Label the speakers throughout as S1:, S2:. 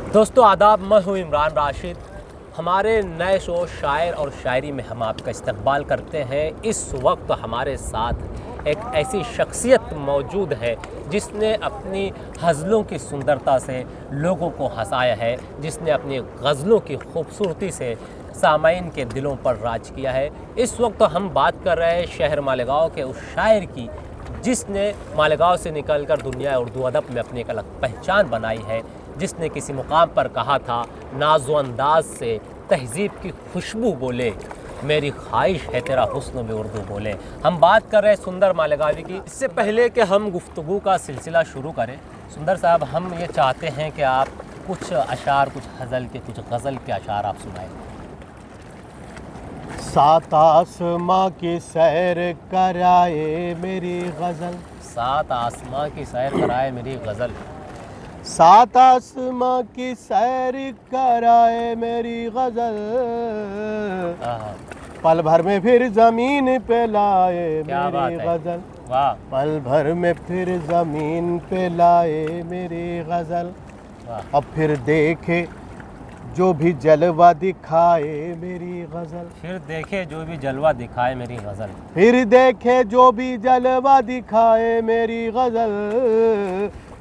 S1: दोस्तों आदाब, मैं हूँ इमरान राशिद। हमारे नए शो शायर और शायरी में हम आपका इस्तकबाल करते हैं। इस वक्त हमारे साथ एक ऐसी शख्सियत मौजूद है जिसने अपनी गज़लों की सुंदरता से लोगों को हंसाया है, जिसने अपनी गज़लों की खूबसूरती से सामाईन के दिलों पर राज किया है। इस वक्त हम बात कर रहे हैं शहर मालेगांव के उस शायर की जिसने मालेगांव से निकलकर दुनिया उर्दू अदब में अपनी एक अलग पहचान बनाई है, जिसने किसी मुकाम पर कहा था, नाज़ो अंदाज से तहज़ीब की खुशबू बोले, मेरी ख्वाहिश है तेरा हुस्न में उर्दू बोले। हम बात कर रहे हैं सुंदर मालेगांवी की। इससे पहले कि हम गुफ्तगू का सिलसिला शुरू करें, सुंदर साहब, हम ये चाहते हैं कि आप कुछ अशार, कुछ कुछ गज़ल के अशार आप सुनाएं।
S2: सात आसमां की सैर कराए मेरी गज़ल,
S1: सात आसमां की सैर कराए मेरी गज़ल,
S2: सात आसमां की सैर कराए मेरी गज़ल, पल भर में फिर ज़मीन पे लाए मेरी गज़ल,
S1: वाह,
S2: पल भर में फिर ज़मीन पे लाए मेरी गज़ल, अब फिर देखे जो भी जलवा दिखाए मेरी गज़ल,
S1: फिर देखे जो भी जलवा दिखाए मेरी गज़ल,
S2: फिर देखे जो भी जलवा दिखाए मेरी गज़ल,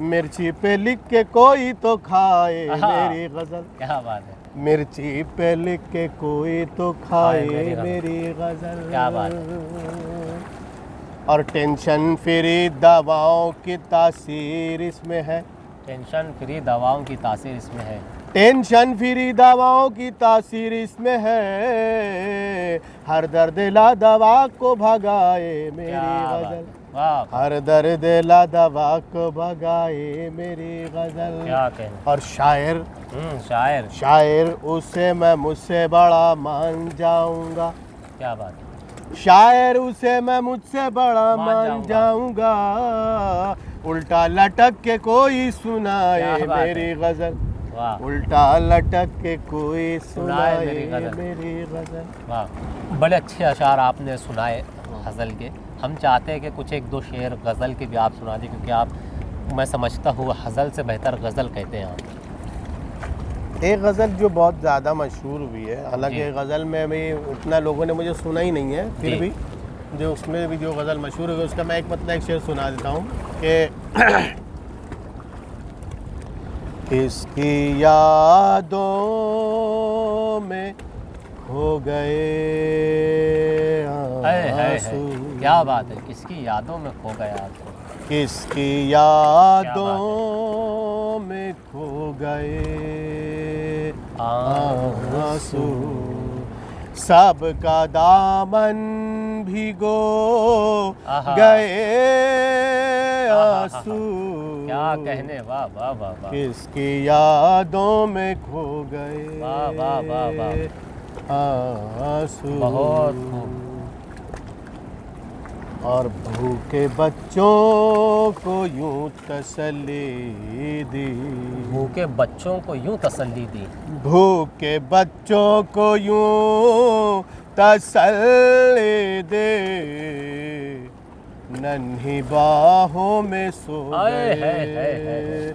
S2: मिर्ची पे लिख के कोई तो खाए मेरी गज़ल,
S1: क्या बात है,
S2: मिर्ची पे लिख के कोई तो खाए मेरी गज़ल,
S1: क्या बात है।
S2: और टेंशन फ्री दवाओं की तासीर इसमें है,
S1: टेंशन फ्री दवाओं की तासीर इसमें है,
S2: टेंशन फ्री दवाओं की तासीर इसमें है, हर दर्द ला दवा को भगाए मेरी गज़ल, हर दर्द ला दवा को भगाए मेरी गज़ल।
S1: क्या कहना।
S2: और शायर
S1: शायर
S2: शायर उसे मैं मुझसे बड़ा मान जाऊंगा,
S1: क्या बात है,
S2: शायर उसे मैं मुझसे बड़ा मान जाऊंगा, उल्टा लटक के कोई सुनाए मेरी गज़ल, उल्टा लटक के कोई सुनाए मेरी गज़ल।
S1: वाह, बड़े अच्छे अशार आपने सुनाए गज़ल के। हम चाहते हैं कि कुछ एक दो शेर गज़ल के भी आप सुना दें, क्योंकि आप, मैं समझता हूँ, गज़ल से बेहतर गज़ल कहते हैं आप।
S2: एक गज़ल जो बहुत ज़्यादा मशहूर हुई है, हालांकि गज़ल में भी उतना लोगों ने मुझे सुना ही नहीं है, फिर भी जो उसमें भी जो गज़ल मशहूर हुई उसका मैं एक शेर सुना देता हूँ कि किसकी यादों में खो गए आंसू,
S1: क्या बात है, किसकी यादों में खो गए आंसू,
S2: किसकी यादों में खो गए आंसू, सबका दामन भिगो गए आंसू,
S1: क्या कहने, वाह वाह वाह वाह,
S2: किसकी यादों में खो गए,
S1: वाह वाह वाह वाह,
S2: आंसू,
S1: बहुत खूब।
S2: और भूखे बच्चों को यूं तसल्ली दी,
S1: भूखे बच्चों को यूं तसल्ली दी,
S2: भूखे बच्चों को यूं तसल्ली दे, नन्ही बाहों में सो गए।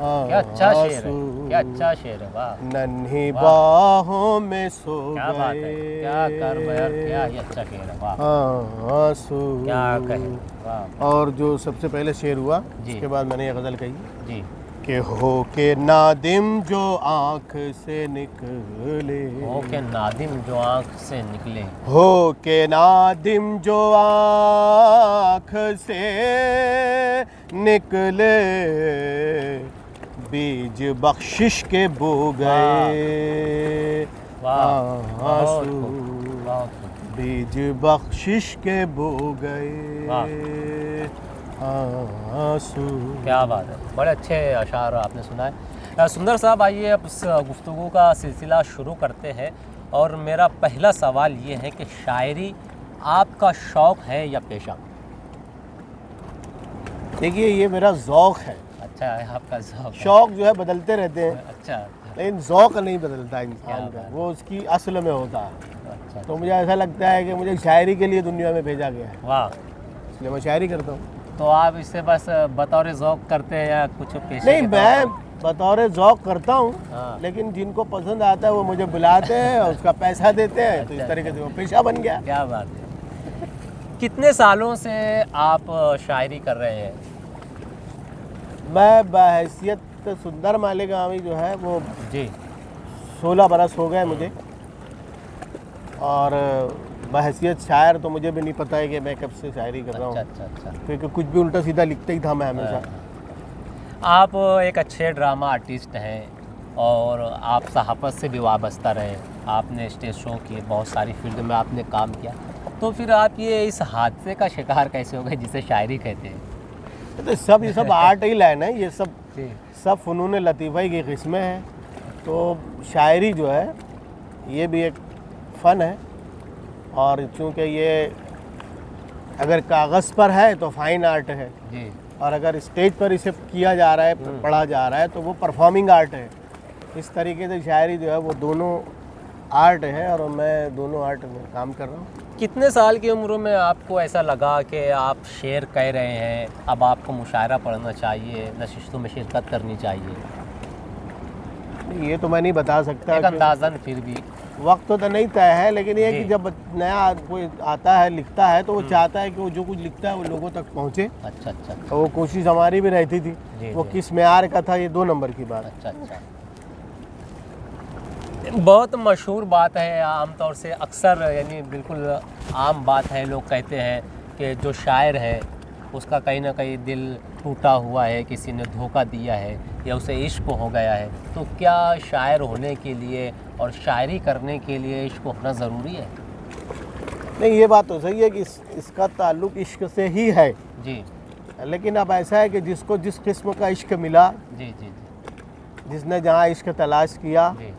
S1: क्या अच्छा शेर है, क्या अच्छा शेर है, वाह,
S2: नन्ही बाहों में सो गए,
S1: क्या बात है, क्या कर यार, क्या ही अच्छा शेर है, वाह,
S2: आंसू,
S1: क्या कहे, वाह।
S2: और जो सबसे पहले शेर हुआ उसके बाद मैंने ये गज़ल कही
S1: जी,
S2: कि हो के नादिम जो आँख से निकले,
S1: हो के नादिम जो आँख से निकले,
S2: हो के नादिम जो आँख से निकले, बीज बख्शिश के बो गए आंसू, बीज बख्शिश के बो गए आंसू।
S1: क्या बात है, बड़े अच्छे अशार आपने सुनाए। सुंदर साहब, आइए अब इस गुफ्तगू का सिलसिला शुरू करते हैं। और मेरा पहला सवाल ये है कि शायरी आपका शौक़ है या पेशा?
S2: देखिए, ये मेरा ज़ौक़ है।
S1: अच्छा है, आपका ज़ौक़।
S2: शौक़ जो है बदलते रहते हैं।
S1: अच्छा,
S2: लेकिन ज़ौक़ नहीं बदलता इंसान का, वो उसकी असल में होता है।
S1: अच्छा,
S2: तो मुझे ऐसा लगता है कि मुझे शायरी के लिए दुनिया में भेजा गया है,
S1: वाह,
S2: इसलिए मैं शायरी करता हूँ।
S1: तो आप इससे बस बतौर ज़ौक़ करते हैं या कुछ पेशे?
S2: नहीं, मैं बतौर ज़ौक करता हूँ,
S1: हाँ।
S2: लेकिन जिनको पसंद आता है वो मुझे बुलाते हैं और उसका पैसा देते हैं, तो इस तरीके से वो पेशा बन गया।
S1: क्या बात है। कितने सालों से आप शायरी कर रहे हैं?
S2: मैं बहैसियत सुंदर मालेगामी जो है वो
S1: जी
S2: 16 बरस हो गए मुझे, और बहैसियत शायर तो मुझे भी नहीं पता है कि मैं कब से शायरी कर रहा हूँ।
S1: अच्छा।
S2: क्योंकि कुछ भी उल्टा सीधा लिखता ही था मैं हमेशा।
S1: आप एक अच्छे ड्रामा आर्टिस्ट हैं और आप सहाफ़त से भी वाबस्ता रहे। आपने स्टेज शो किए, बहुत सारी फील्ड में आपने काम किया, तो फिर आप ये इस हादसे का शिकार कैसे हो गए जिसे शायरी कहते हैं?
S2: तो ये सब आर्ट ही लाइन है, ये सब
S1: जी
S2: सब फ़नून लतीफ़ा की किस्में हैं। तो शायरी जो है ये भी एक फ़न है, और चूँकि ये अगर कागज़ पर है तो फाइन आर्ट है,
S1: जी
S2: और अगर स्टेज पर इसे किया जा रहा है, पढ़ा जा रहा है, तो वो परफॉर्मिंग आर्ट है। इस तरीके से शायरी जो है वो दोनों आर्ट है, और मैं दोनों आर्ट में काम कर रहा हूँ।
S1: कितने साल की उम्र में आपको ऐसा लगा कि आप शेर कह रहे हैं, अब आपको मुशायरा पढ़ना चाहिए, नशिस्तों में शिरकत करनी चाहिए?
S2: ये तो मैं नहीं बता सकता,
S1: एक अंदाज़न फिर भी
S2: वक्त तो नहीं तय है, लेकिन ये कि जब नया कोई आता है, लिखता है, तो वो चाहता है कि वो जो कुछ लिखता है वो लोगों तक पहुँचे।
S1: अच्छा।
S2: तो वो कोशिश हमारी भी रहती थी। वो किस मेयार का था, ये 2 नंबर की बात।
S1: अच्छा। बहुत मशहूर बात है, आम तौर से अक्सर यानी बिल्कुल आम बात है, लोग कहते हैं कि जो शायर है उसका कहीं ना कहीं दिल टूटा हुआ है, किसी ने धोखा दिया है या उसे इश्क हो गया है। तो क्या शायर होने के लिए और शायरी करने के लिए इश्क होना ज़रूरी है?
S2: नहीं, ये बात तो सही है कि इसका ताल्लुक इश्क से ही है
S1: जी।
S2: लेकिन अब ऐसा है कि जिसको जिस किस्म का इश्क मिला,
S1: जी,
S2: जिसने जहाँ इश्क तलाश किया,
S1: जी।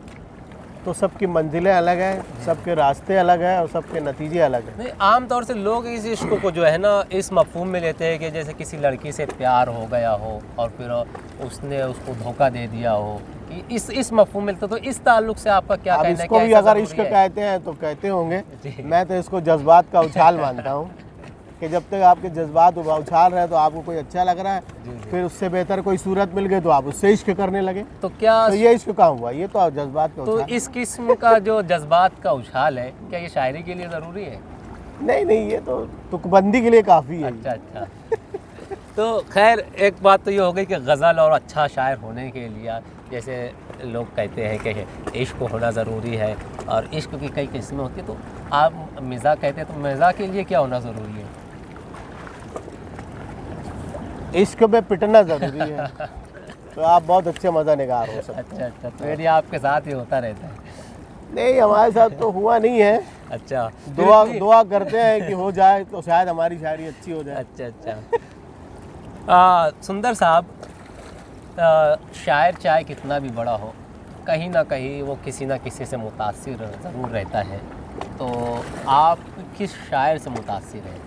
S2: तो सबकी मंजिलें अलग हैं, सबके रास्ते अलग हैं और सबके नतीजे अलग हैं।
S1: नहीं, आम तौर से लोग इस इश्क को जो है ना इस मफहूम में लेते हैं कि जैसे किसी लड़की से प्यार हो गया हो और फिर उसने उसको धोखा दे दिया हो, इस मफहूम में। तो इस ताल्लुक से आपका क्या कहना है?
S2: इसको भी अगर इश्क कहते हैं तो कहते होंगे, मैं तो इसको जज्बात का उछाल मानता हूँ कि जब तक आपके जज्बात उछाल रहे हैं तो आपको कोई अच्छा लग रहा है, फिर उससे बेहतर कोई सूरत मिल गई तो आप उससे इश्क करने लगे।
S1: तो क्या
S2: तो ये इश्क कहाँ हुआ? ये तो जज्बात का उछाल।
S1: तो इस किस्म का जो जज्बात का उछाल है, क्या ये शायरी के लिए ज़रूरी है?
S2: नहीं, ये तो तुकबंदी के लिए काफ़ी है।
S1: अच्छा। तो खैर, एक बात तो ये हो गई कि गज़ल और अच्छा शायर होने के लिए जैसे लोग कहते हैं कि इश्क होना ज़रूरी है, और इश्क की कई किस्में होती हैं, तो आप मिज़ा कहते हैं, तो मिज़ा के लिए क्या होना ज़रूरी है?
S2: इश्क में पिटना ज़रूरी है। तो आप बहुत अच्छे मज़ा निगार हो सकते हैं।
S1: अच्छा। तो ये आपके साथ ही होता रहता है?
S2: नहीं, हमारे साथ तो हुआ नहीं है।
S1: अच्छा।
S2: दुआ करते हैं कि हो जाए तो शायद हमारी शायरी अच्छी हो जाए।
S1: अच्छा। सुंदर साहब, शायर चाहे कितना भी बड़ा हो, कहीं ना कहीं वो किसी ना किसी से मुतासिर ज़रूर रहता है। तो आप किस शायर से मुतासिर हैं?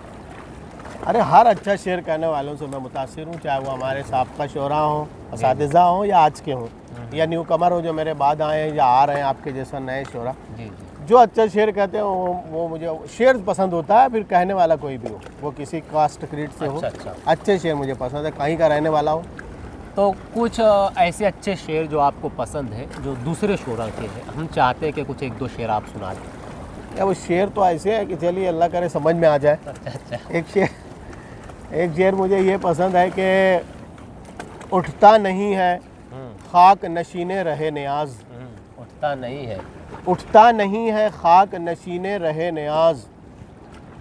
S2: अरे हर अच्छा शेर कहने वालों से मैं मुतासिर हूँ, चाहे वो हमारे साबका शोरा हों, असातिज़ा हों या आज के हों, या न्यू कमर हो जो मेरे बाद आए हैं या आ रहे हैं आपके जैसा नए शोरा।
S1: जी।
S2: जो अच्छा शेर कहते हैं वो मुझे शेर पसंद होता है, फिर कहने वाला कोई भी हो, वो किसी कास्ट क्रीड से हो।
S1: अच्छा।
S2: अच्छे शेर मुझे पसंद है, कहीं का रहने वाला हो।
S1: तो कुछ ऐसे अच्छे शेर जो आपको पसंद है जो दूसरे शोरा के हैं, हम चाहते हैं कि कुछ 1-2 शेर आप सुना दें।
S2: या वो शेर तो ऐसे है कि चलिए अल्लाह करे समझ में आ जाए।
S1: अच्छा।
S2: एक शेर मुझे ये पसंद है कि उठता नहीं है खाक नशीने रहे न्याज।
S1: उठता नहीं है
S2: खाक नशीने रहे न्याज,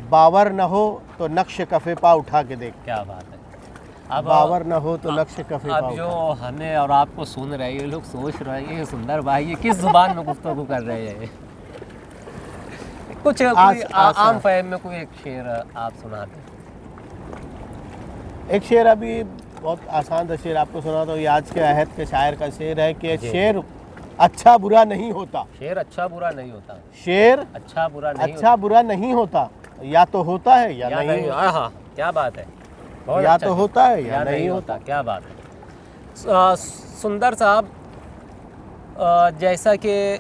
S2: बावर न हो तो नक्श कफ़े पा उठा के देख।
S1: क्या बात है। अब
S2: बावर न हो तो नक्श कफ़े पा।
S1: अब जो हमें और आपको सुन रहे हैं लोग सोच रहे हैं कि सुंदर भाई ये किस जुबान में गुफ्तगू कर रहे हैं। कुछ आम फहम में कोई एक शेर आप सुना दें।
S2: एक शेर अभी बहुत आसान था शेर आपको सुना, तो ये आज के अहद के शायर का शेर है कि शेर अच्छा बुरा नहीं होता।
S1: शेर अच्छा बुरा नहीं होता।
S2: शेर
S1: अच्छा बुरा नहीं
S2: होता, या तो होता है या नहीं।
S1: हाँ, क्या बात है।
S2: या तो होता है या नहीं होता।
S1: क्या बात है। सुंदर साहब, जैसा कि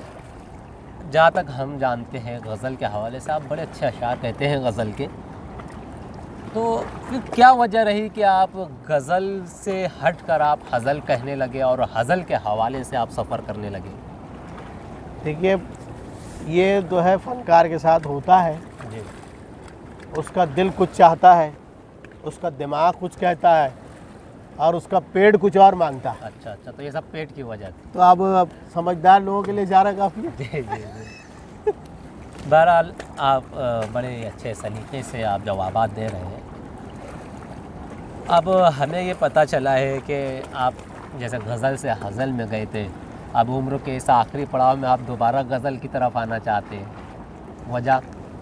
S1: जहाँ तक हम जानते हैं गज़ल के हवाले से आप बड़े अच्छे अशार कहते हैं गज़ल के। तो फिर क्या वजह रही कि आप गज़ल से हटकर आप हज़ल कहने लगे और हज़ल के हवाले से आप सफ़र करने लगे?
S2: देखिए, ये जो है फ़नकार के साथ होता है
S1: जी।
S2: उसका दिल कुछ चाहता है, उसका दिमाग कुछ कहता है और उसका पेट कुछ और मांगता है।
S1: अच्छा अच्छा, तो ये सब पेट की वजह थी।
S2: तो अब समझदार लोगों के लिए ज़्यादा काफ़ी है।
S1: जी जी जी। बहरहाल आप बड़े अच्छे सलीक़े से आप जवाबात दे रहे हैं। अब हमें ये पता चला है कि आप जैसे गज़ल से हज़ल में गए थे, अब उम्र के इस आखिरी पड़ाव में आप दोबारा गज़ल की तरफ आना चाहते हैं, वजह?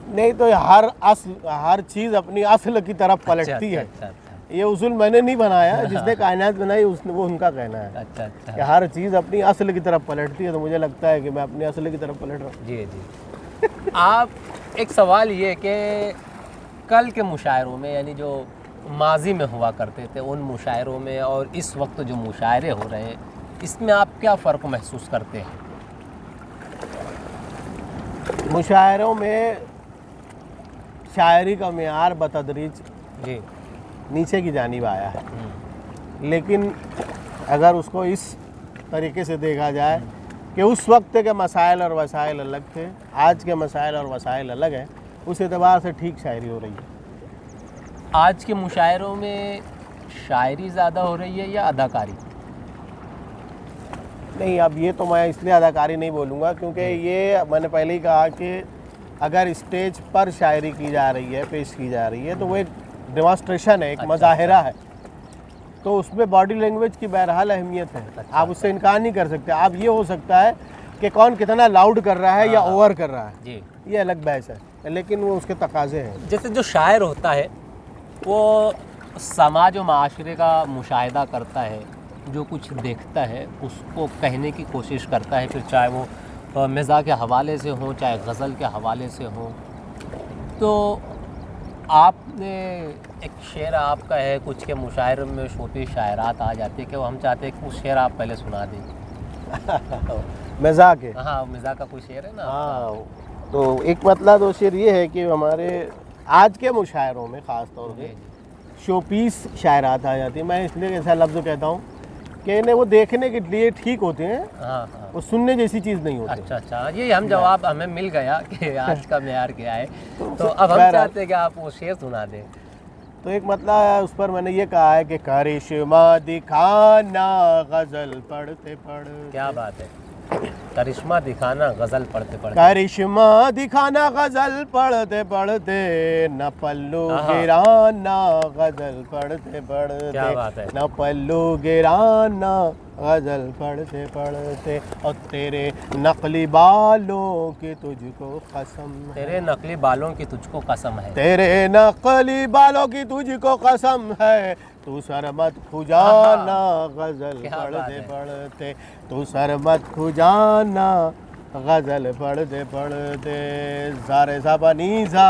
S2: नहीं तो हर चीज़ अपनी असल की तरफ पलटती है।
S1: अच्छा अच्छा।
S2: ये उसूल मैंने नहीं बनाया है, जिसने कायनात बनाई उसने, वो उनका कहना है
S1: अच्छा अच्छा।
S2: कि हर चीज़ अपनी असल की तरफ पलटती है। तो मुझे लगता है कि मैं अपनी असल की तरफ पलट रहा हूँ।
S1: जी जी। आप एक सवाल ये कि कल के मुशायरों में, यानी जो माजी में हुआ करते थे, उन मुशायरों में और इस वक्त जो मुशायरे हो रहे हैं, इसमें आप क्या फ़र्क महसूस करते हैं?
S2: मुशायरों में शायरी का मेयार बतदरीज
S1: जी।
S2: नीचे की जानिब आया है, लेकिन अगर उसको इस तरीके से देखा जाए कि उस वक्त के मसाइल और वसाइल अलग थे, आज के मसाइल और वसाइल अलग हैं, उस एतबार से ठीक शायरी हो रही है।
S1: आज के मुशायरों में शायरी ज़्यादा हो रही है या अदाकारी?
S2: नहीं, अब ये तो मैं इसलिए अदाकारी नहीं बोलूँगा क्योंकि ये मैंने पहले ही कहा कि अगर स्टेज पर शायरी की जा रही है, पेश की जा रही है, तो वो एक डेमोन्स्ट्रेशन है, एक मुज़ाहिरा है, तो उसमें बॉडी लैंग्वेज की बहरहाल अहमियत है। आप उससे इनकार नहीं कर सकते। आप ये हो सकता है कि कौन कितना लाउड कर रहा है या ओवर कर रहा है,
S1: जी,
S2: ये अलग बहस है, लेकिन वो उसके तकाजे हैं।
S1: जैसे जो शायर होता है वो समाज और माशरे का मुशाहिदा करता है, जो कुछ देखता है उसको कहने की कोशिश करता है, फिर चाहे वो मिज़ाह के हवाले से हो, चाहे गज़ल के हवाले से हो। तो आपने एक शेर आपका है, कुछ के मुशायरे में शोपी शायरात आ जाती है कि वो हम चाहते हैं कि वो शेर आप पहले सुना दें।
S2: मज़ाक है।
S1: हाँ, मिज़ाह का कोई शेर है ना?
S2: हाँ, तो एक मतलब तो शेर ये है कि हमारे आज के मुशायरों में ख़ास तौर पे शोपीस शायरात आ जाती है। मैं इसलिए ऐसा लफ्ज़ कहता हूँ कि इन्हें वो देखने के लिए ठीक होते हैं,
S1: हाँ हाँ,
S2: वो सुनने जैसी चीज़ नहीं होती।
S1: अच्छा अच्छा, ये हम जवाब हमें मिल गया कि आज का मेयार क्या है। तो अब हम चाहते हैं कि आप वो शेर सुना दें।
S2: तो एक मतलब है, उस पर मैंने ये कहा है कि करिश्मा दिखाना गज़ल पढ़ते पढ़ते।
S1: क्या बात है, करिश्मा दिखाना गज़ल पढ़ते पढ़ते।
S2: करिश्मा दिखाना गज़ल पढ़ते पढ़ते, न पल्लू गिराना गज़ल पढ़ते पढ़ते।
S1: क्या बात है।
S2: न पल्लू गिराना गज़ल पढ़ते पढ़ते, और तेरे नकली बालों की तुझको कसम है।
S1: तेरे नकली बालों की तुझको कसम है।
S2: तेरे नकली बालों की तुझको कसम है, तू सर मत खुजाना गज़ल पढ़ते पढ़ते, तू सर मत खुजाना गज़ल पढ़ते पढ़ते। सारे सा पानी सा,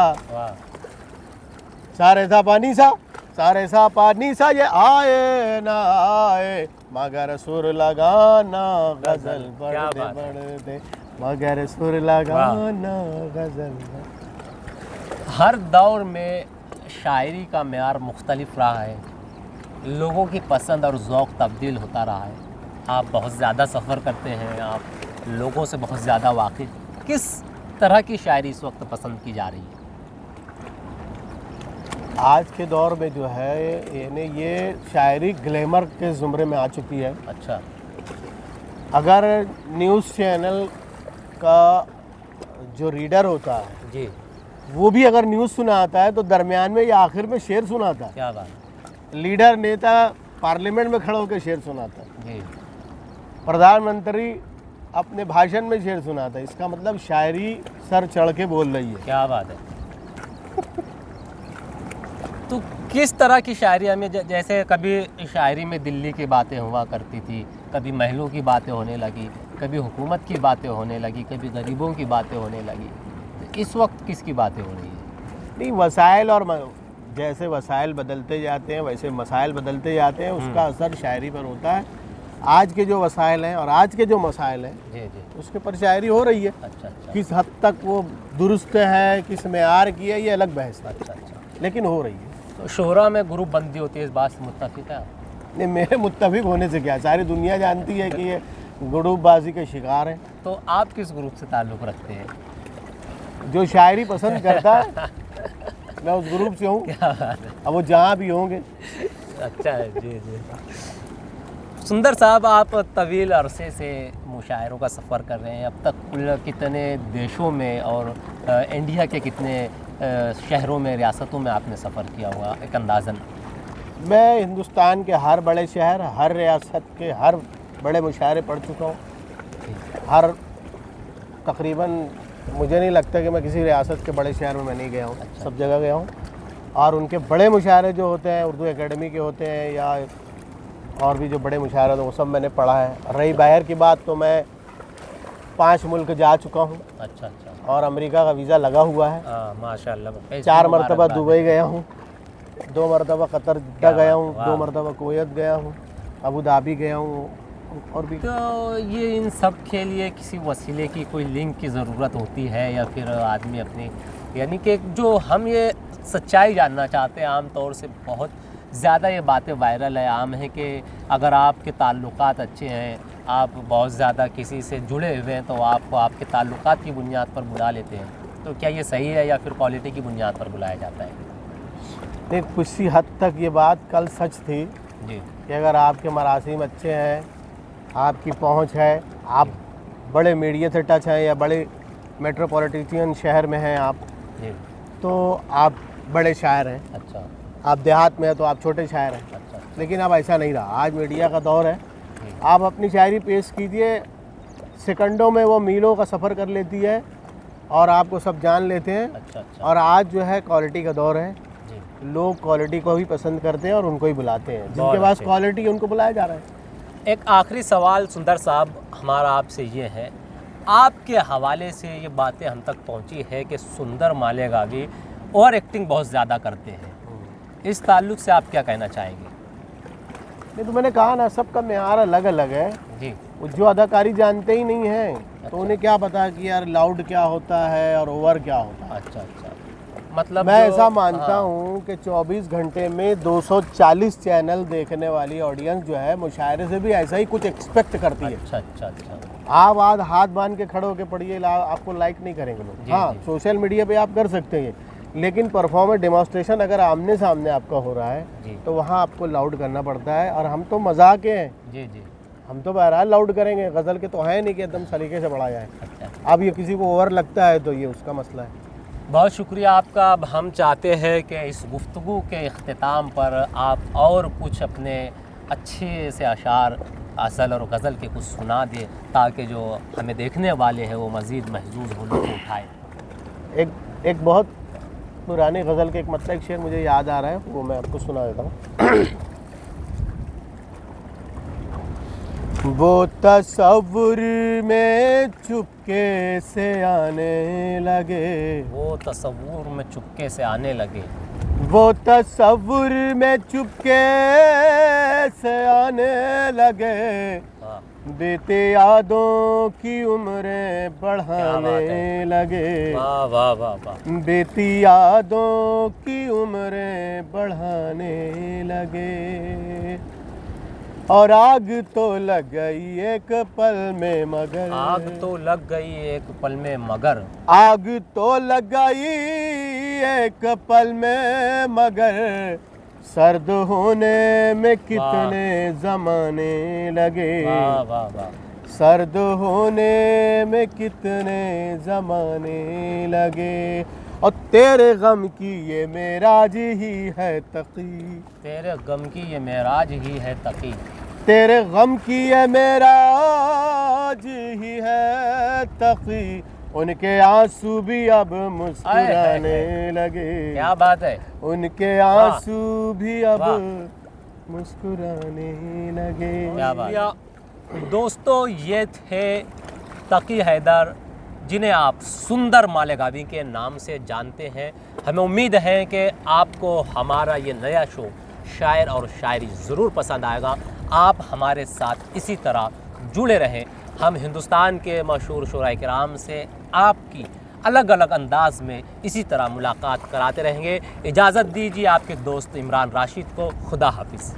S2: सारे सा पानी सा, सारे सा पानी सा, ये आए ना आए मगर सुर लगाना गज़ल पढ़ते पढ़ते, मगर सुर लगाना गज़ल।
S1: हर दौर में शायरी का मेयार मुख्तलिफ रहा है, लोगों की पसंद और ज़ौक़ तब्दील होता रहा है। आप बहुत ज़्यादा सफ़र करते हैं, आप लोगों से बहुत ज़्यादा वाकिफ़, किस तरह की शायरी इस वक्त पसंद की जा रही है?
S2: आज के दौर में जो है यानी ये शायरी ग्लैमर के ज़ुमरे में आ चुकी है।
S1: अच्छा।
S2: अगर न्यूज़ चैनल का जो रीडर होता है
S1: जी,
S2: वो भी अगर न्यूज़ सुनाता है तो दरमियान में या आखिर में शेर सुनाता है।
S1: क्या बात।
S2: लीडर नेता पार्लियामेंट में खड़ा होकर शेर सुनाता है,
S1: जी,
S2: प्रधानमंत्री अपने भाषण में शेर सुनाता है। इसका मतलब शायरी सर चढ़ के बोल रही है।
S1: क्या बात है। तो किस तरह की शायरी हमें, जैसे कभी शायरी में दिल्ली की बातें हुआ करती थी, कभी महलों की बातें होने लगी, कभी हुकूमत की बातें होने लगी, कभी गरीबों की बातें होने लगी, तो इस वक्त किसकी बातें हो रही है?
S2: नहीं, वसाइल और जैसे वसाइल बदलते जाते हैं वैसे मसाइल बदलते जाते हैं, उसका असर शायरी पर होता है। आज के जो वसाइल हैं और आज के जो मसाइल हैं,
S1: जी जी,
S2: उसके पर शायरी हो रही है।
S1: अच्छा अच्छा,
S2: किस हद तक वो दुरुस्त है, किस मेयार की है, ये अलग बहस है,
S1: अच्छा अच्छा।
S2: लेकिन हो रही है।
S1: तो शोहरा में ग्रुप बंदी होती है, इस बात से मुत्तफिक है आप?
S2: नहीं, मेरे मुत्तफिक होने से क्या, सारी दुनिया जानती है कि ये ग्रुपबाजी के शिकार हैं।
S1: तो आप किस ग्रुप से ताल्लुक़ रखते हैं?
S2: जो शायरी पसंद करता है मैं उस ग्रुप से हूँ। अब वो जहाँ भी होंगे।
S1: अच्छा है, जी जी। सुंदर साहब, आप तवील अरसे से मुशायरों का सफ़र कर रहे हैं। अब तक कुल कितने देशों में और इंडिया के कितने शहरों में, रियासतों में आपने सफ़र किया हुआ, एक अंदाज़न?
S2: मैं हिंदुस्तान के हर बड़े शहर, हर रियासत के हर बड़े मुशायरे पढ़ चुका हूँ। हर तकरीबन मुझे नहीं लगता कि मैं किसी रियासत के बड़े शहर में मैं नहीं गया हूँ।
S1: अच्छा।
S2: सब जगह गया हूँ और उनके बड़े मुशायरे जो होते हैं उर्दू एकेडमी के होते हैं या और भी जो बड़े मुशायरे होते हैं वो सब मैंने पढ़ा है। रही बाहर की बात तो मैं 5 मुल्क जा चुका हूँ।
S1: अच्छा अच्छा।
S2: और अमेरिका का वीज़ा लगा हुआ है।
S1: माशाल्लाह।
S2: 4 मरतबा दुबई गया हूँ, 2 मरतबा कतर जिद्दा गया हूँ, 2 मरतबा कुवैत गया हूँ, अबू धाबी गया हूँ और भी।
S1: तो ये इन सब के लिए किसी वसीले की, कोई लिंक की ज़रूरत होती है या फिर आदमी अपनी, यानी कि जो हम ये सच्चाई जानना चाहते हैं, आम तौर से बहुत ज़्यादा ये बातें वायरल है, आम है कि अगर आपके ताल्लुकात अच्छे हैं, आप बहुत ज़्यादा किसी से जुड़े हुए हैं तो आपको आपके ताल्लुकात की बुनियाद पर बुला लेते हैं। तो क्या ये सही है या फिर क्वालिटी की बुनियाद पर बुलाया जाता है?
S2: नहीं, कुछ सी हद तक ये बात कल सच थी
S1: जी।
S2: कि अगर आपके मरासिम अच्छे हैं, आपकी पहुंच है, आप बड़े मीडिया से टच हैं या बड़े मेट्रोपॉलिटन शहर में हैं आप,
S1: जी।
S2: तो आप बड़े शायर हैं।
S1: अच्छा।
S2: आप देहात में हैं तो आप छोटे शायर हैं।
S1: अच्छा।
S2: लेकिन अब ऐसा नहीं रहा, आज मीडिया का दौर है। आप अपनी शायरी पेश कीजिए, सेकंडों में वो मीलों का सफ़र कर लेती है और आपको सब जान लेते हैं।
S1: अच्छा अच्छा।
S2: और आज जो है क्वालिटी का दौर है,
S1: जी।
S2: लोग क्वालिटी को ही पसंद करते हैं और उनको ही बुलाते हैं। जिनके पास
S1: अच्छे।
S2: क्वालिटी है उनको बुलाया जा रहा है।
S1: एक आखिरी सवाल सुंदर साहब हमारा आपसे ये है, आपके हवाले से ये बातें हम तक पहुंची है कि सुंदर मालेगावी ओवर एक्टिंग बहुत ज़्यादा करते हैं, इस ताल्लुक़ से आप क्या कहना चाहेंगे?
S2: नहीं, तो मैंने कहा ना, सबका मेयार अलग अलग है।
S1: जी।
S2: वो जो अदाकारी जानते ही नहीं हैं तो उन्हें क्या पता कि यार लाउड क्या होता है और ओवर क्या होता है।
S1: अच्छा अच्छा। मतलब
S2: मैं
S1: जो-
S2: ऐसा मानता
S1: हाँ।
S2: हूँ कि 24 घंटे में 240 चैनल देखने वाली ऑडियंस जो है मुशायरे से भी ऐसा ही कुछ एक्सपेक्ट करती है।
S1: अच्छा अच्छा अच्छा।
S2: आप आज हाथ बांध के खड़े होकर पढ़िए, आपको लाइक नहीं करेंगे लोग।
S1: जी,
S2: हाँ,
S1: जी।
S2: सोशल मीडिया पे आप कर सकते हैं, लेकिन परफॉर्मेंस डेमोन्स्ट्रेशन अगर आमने सामने आपका हो रहा है
S1: जी।
S2: तो वहाँ आपको लाउड करना पड़ता है। और हम तो मजाक के हैं,
S1: जी जी।
S2: हम तो बहरहाल लाउड करेंगे, गज़ल के तो है नहीं कि एकदम सलीके से पढ़ा जाए।
S1: अच्छा।
S2: अब ये किसी को ओवर लगता है तो ये उसका मसला है।
S1: बहुत शुक्रिया आपका। अब हम चाहते हैं कि इस गुफ्तगू के इख्तिताम पर आप और कुछ अपने अच्छे से अशार असल और गज़ल के कुछ सुना दें ताकि जो हमें देखने वाले हैं वो मज़ीद महजूज़ हो, लुत्फ़ उठाए।
S2: एक बहुत पुरानी गज़ल के एक मतलब एक शेर मुझे याद आ रहा है, वो मैं आपको सुना देता हूँ। वो तसव्वुर में चुपके से आने लगे,
S1: वो तसव्वुर में चुपके से आने लगे,
S2: वो तसव्वुर में चुपके से आने लगे,
S1: हाँ।
S2: बीते यादों की उम्रें बढ़ाने लगे,
S1: वाह वाह वाह वाह।
S2: बीती यादों की उम्रें बढ़ाने लगे, और आग तो लग गई एक पल में मगर,
S1: आग तो लग गई एक पल में मगर,
S2: आग तो लग गई एक पल में मगर, सर्द होने में कितने ज़माने लगे,
S1: वाह वाह वाह।
S2: सर्द होने में कितने ज़माने लगे, और तेरे गम की ये मेराज ही है तकी,
S1: तेरे गम की ये मेराज ही है तकी,
S2: तेरे गम की ये मेराज ही है तकी, उनके आंसू भी अब मुस्कुराने लगे,
S1: क्या बात है।
S2: उनके आंसू भी अब
S1: वाह।
S2: मुस्कुराने लगे।
S1: क्या बात। दोस्तों, ये थे तकी हैदर, जिन्हें आप सुंदर मालेगावी के नाम से जानते हैं। हमें उम्मीद है कि आपको हमारा ये नया शो शायर और शायरी ज़रूर पसंद आएगा। आप हमारे साथ इसी तरह जुड़े रहें। हम हिंदुस्तान के मशहूर शुराए किराम से आपकी अलग अलग अंदाज में इसी तरह मुलाकात कराते रहेंगे। इजाज़त दीजिए आपके दोस्त इमरान राशिद को। खुदा हाफिज़।